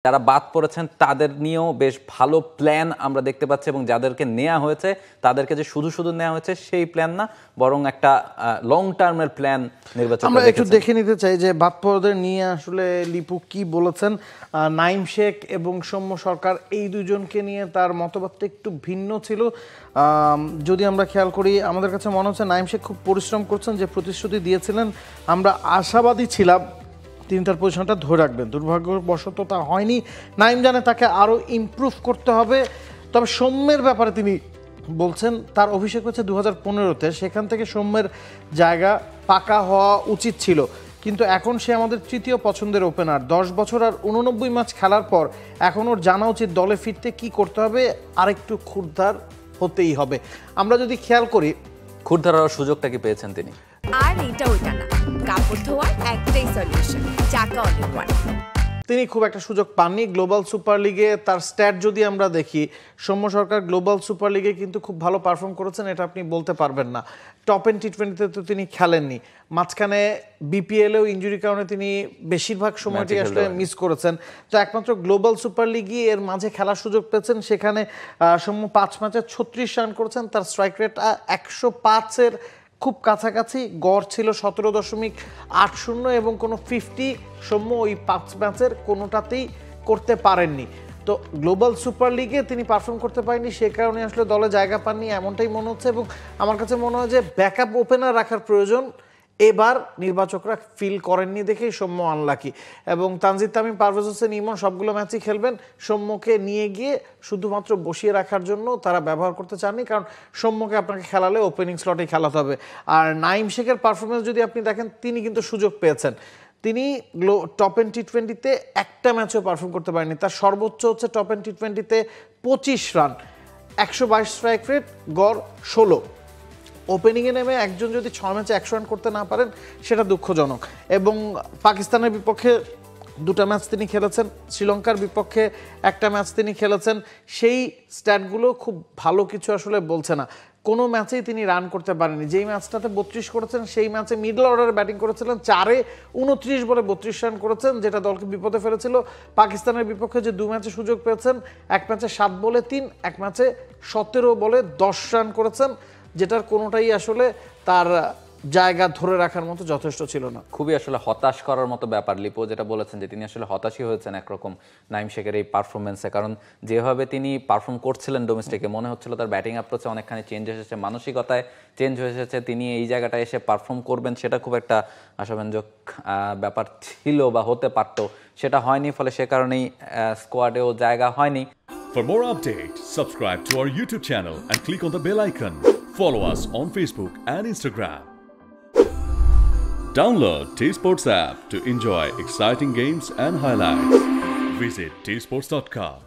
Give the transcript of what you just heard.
যারা বাদ পড়েছেন তাদের নিয়েও বেশ ভালো প্ল্যান আমরা দেখতে পাচ্ছি, এবং যাদেরকে নেওয়া হয়েছে তাদেরকে যে শুধু শুধু নেওয়া হয়েছে সেই প্ল্যান না, বরং একটা লং টার্মের প্ল্যান নির্বাচন। আমরা একটু দেখে নিতে চাই যে বাদ পড়াদের নিয়ে আসলে লিপু কি বলেছেন। নাঈম শেখ এবং সৌম্য সরকার এই দুজনকে নিয়ে তার মতবাদটা একটু ভিন্ন ছিল। যদি আমরা খেয়াল করি, আমাদের কাছে মনে হচ্ছে নাঈম শেখ খুব পরিশ্রম করছেন, যে প্রতিশ্রুতি দিয়েছিলেন আমরা আশাবাদী ছিলাম তিনি তার পজিশনটা ধরে রাখবেন। দুর্ভাগ্যবশত তা হয়নি। নাঈম জানে তাকে আরও ইমপ্রুভ করতে হবে। তবে সৌম্যের ব্যাপারে তিনি বলছেন তার অভিষেক হচ্ছে 2015-তে, সেখান থেকে সৌম্যের জায়গা পাকা হওয়া উচিত ছিল, কিন্তু এখন সে আমাদের তৃতীয় পছন্দের ওপেনার। 10 বছর আর 89 ম্যাচ খেলার পর এখন ওর জানা উচিত দলে ফিরতে কি করতে হবে, আরেকটু ক্ষুরধার হতেই হবে। আমরা যদি খেয়াল করি, ক্ষুরধার হওয়ার সুযোগটা কি পেয়েছেন তিনি? আর এটা ওইটা না, কাপড় ধোয়ার একটাই সলিউশন, চাকা অল ইন ওয়ান। তিনি খুব একটা সুযোগ পাননি গ্লোবাল সুপার লিগে। তার স্ট্যাট যদি আমরা দেখি, সৌম্য সরকার গ্লোবাল সুপার লিগে কিন্তু খুব ভালো পারফর্ম করেছেন, এটা আপনি বলতে পারবেন না। টপ এন্ড টি20তে তো তিনি খেলেননি, মাঝখানে বিপিএলেও ইনজুরির কারণে তিনি বেশিরভাগ সময়টি আসলে মিস করেছেন। তো একমাত্র গ্লোবাল সুপার লিগই এর মাঝে খেলার সুযোগ পেয়েছেন, সেখানে সৌম্য 5 ম্যাচে 36 রান করেছেন। তার স্ট্রাইক রেট 105-এর খুব কাছাকাছি, গড় ছিল 17.80, এবং কোনো 50 সৌম্য ওই 5 ম্যাচের কোনোটাতেই করতে পারেননি। তো গ্লোবাল সুপার লিগে তিনি পারফর্ম করতে পারেননি, সে কারণে আসলে দলে জায়গা পাননি এমনটাই মনে হচ্ছে। এবং আমার কাছে মনে হয় যে ব্যাকআপ ওপেনার রাখার প্রয়োজন এবার নির্বাচকরা ফিল করেননি দেখেই সৌম্য আনলাকি। এবং তানজিদ তামিম, পারভেজ হোসেন ইমন সবগুলো ম্যাচই খেলবেন, সৌম্যকে নিয়ে গিয়ে শুধুমাত্র বসিয়ে রাখার জন্য তারা ব্যবহার করতে চাননি, কারণ সৌম্যকে আপনাকে খেলালে ওপেনিং স্লটেই খেলাতে হবে। আর নাঈম শেখের পারফরমেন্স যদি আপনি দেখেন, তিনি কিন্তু সুযোগ পেয়েছেন। তিনি টপ এন্ড টি20তে একটা ম্যাচও পারফর্ম করতে পারেননি। তার সর্বোচ্চ হচ্ছে টপ এন্ড টি20তে 25 রান, 122 স্ট্রাইক রেট, গড় 16। ওপেনিংয়ে নেমে একজন যদি 6 ম্যাচে 100 রান করতে না পারেন, সেটা দুঃখজনক। এবং পাকিস্তানের বিপক্ষে 2টা ম্যাচ তিনি খেলেছেন, শ্রীলঙ্কার বিপক্ষে একটা ম্যাচ তিনি খেলেছেন। সেই স্ট্যাটগুলো খুব ভালো কিছু আসলে বলছে না। কোনো ম্যাচেই তিনি রান করতে পারেননি। যেই ম্যাচটাতে 32 করেছেন, সেই ম্যাচে মিডল অর্ডারে ব্যাটিং করেছিলেন, 4-এ 29 বলে 32 রান করেছেন, যেটা দলকে বিপদে ফেলেছিল। পাকিস্তানের বিপক্ষে যে 2 ম্যাচে সুযোগ পেয়েছেন, এক ম্যাচে 7 বলে 3, এক ম্যাচে 17 বলে 10 রান করেছেন, যেটার কোনোটাই আসলে তার জায়গা ধরে রাখার মতো যথেষ্ট ছিল না। খুবই আসলে হতাশ করার মতো ব্যাপার। লিপো যেটা বলেছেন যে তিনি আসলে হতাশই হয়েছেন একরকম নাঈম শেখের এই পারফরমেন্সে, কারণ যেভাবে তিনি পারফর্ম করছিলেন ডোমেস্টিকে, মনে হচ্ছিল তার ব্যাটিং অ্যাপ্রোচে অনেকখানি চেঞ্জ এসেছে, মানসিকতায় চেঞ্জ হয়ে এসেছে। তিনি এই জায়গাটায় এসে পারফর্ম করবেন সেটা খুব একটা আশাব্যঞ্জক ব্যাপার ছিল বা হতে পারতো, সেটা হয়নি। ফলে সে কারণেই স্কোয়াডেও জায়গা হয়নি। For more updates, subscribe to our YouTube channel and click on the bell icon. Follow us on Facebook and Instagram. Download T-Sports app to enjoy exciting games and highlights. Visit tsports.com.